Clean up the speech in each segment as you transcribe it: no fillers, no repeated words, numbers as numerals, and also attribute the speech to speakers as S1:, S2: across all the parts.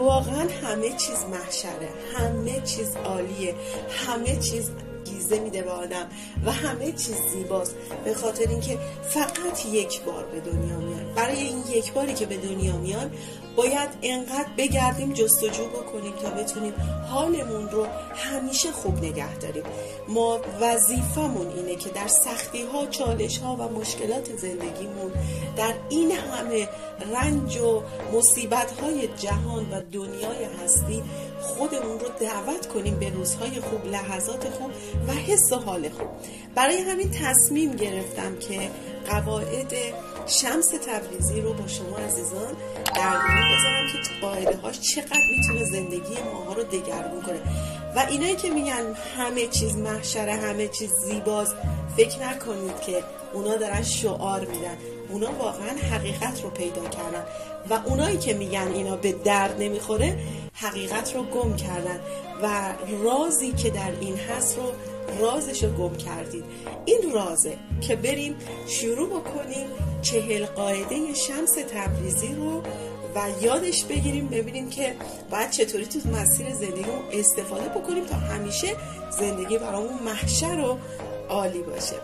S1: واقعا همه چیز محشره، همه چیز عالیه، همه چیز گیزه میده به آدم و همه چیز زیباست، به خاطر اینکه فقط یک بار به دنیا میان. برای این یک باری که به دنیا میان باید انقدر بگردیم جستجو بکنیم تا بتونیم حالمون رو همیشه خوب نگه داریم. ما وظیفمون اینه که در سختی ها، چالش ها و مشکلات زندگیمون، در این همه رنج و مصیبت های جهان و دنیای هستی خودمون رو دعوت کنیم به روزهای خوب، لحظات خوب و حس و حال خوب. برای همین تصمیم گرفتم که قواعد شمس تبریزی رو با شما عزیزان در میون بذارم که قاعده هاش چقدر میتونه زندگی ماها رو دگرگون کنه. و اینایی که میگن همه چیز محشره، همه چیز زیباست، فکر نکنید که اونا دارن شعار میدن، اونا واقعا حقیقت رو پیدا کردن. و اونایی که میگن اینا به درد نمیخوره حقیقت رو گم کردن و رازی که در این هست رو رازش رو گم کردید. این رازه که بریم شروع بکنیم 40 قاعده شمس تبریزی رو و یادش بگیریم، ببینیم که باید چطوری تو مسیر زندگیمون استفاده بکنیم تا همیشه زندگی برامون محشر و عالی باشه.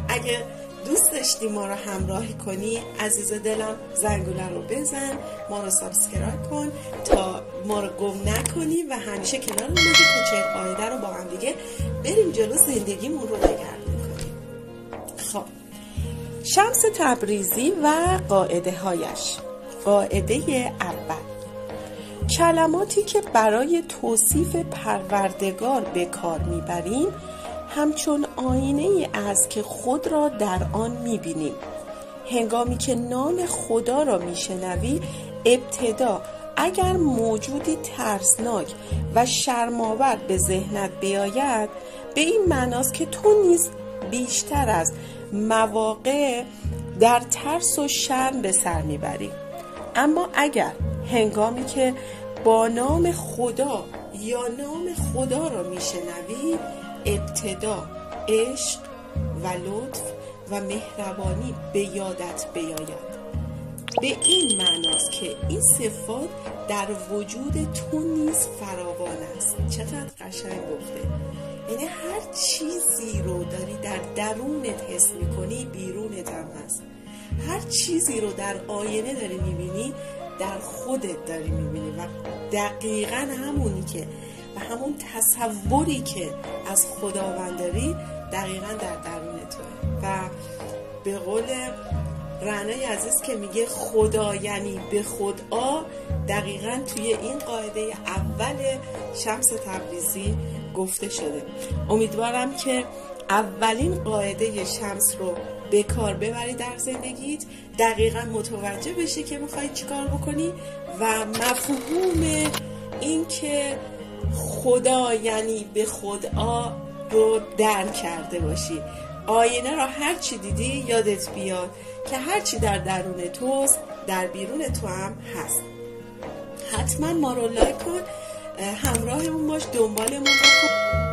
S1: اگه دوست داشتی ما رو همراهی کنی عزیز دلم، زنگوله رو بزن، ما رو سابسکرایب کن تا ما رو گم نکنی و همیشه کنارمون باشی تا 40 قاعده رو با هم دیگه بریم جلو زندگیمون رو دگرگون کنیم. خب، شمس تبریزی و قاعده هایش. قاعده اول: کلماتی که برای توصیف پروردگار به کار میبریم همچون آینه ای است که خود را در آن میبینیم. هنگامی که نام خدا را میشنوی، ابتدا اگر موجودی ترسناک و شرم‌آور به ذهنت بیاید، به این معناست که تو نیز بیشتر از مواقع در ترس و شرم به سر میبری. اما اگر هنگامی که با نام خدا یا نام خدا را میشنوی، ابتدا عشق و لطف و مهربانی به یادت بیاید، به این معناست که این صفات در وجود تو نیز فراوان است. چقدر قشنگ گفته. یعنی هر چیزی رو داری در درونت حس میکنی بیرونت هم هست. هر چیزی رو در آینه داری میبینی در خودت داری میبینی و دقیقاً همونی که و همون تصوری که از خداوند داری دقیقاً در درون توه. و به قول رعنای عزیز که میگه خدا یعنی به خدا، دقیقاً توی این قاعده اول شمس تبریزی گفته شده. امیدوارم که اولین قاعده شمس رو به کار ببری در زندگیت، دقیقاً متوجه بشی که میخوای چیکار بکنی و مفهوم این که خدا یعنی به خدا رو درک کرده باشی. آینه را هر چی دیدی یادت بیاد که هر چی در درون توست در بیرون تو هم هست. حتما ما رو لایک کن، همراهمون باش، دنبالمون کن.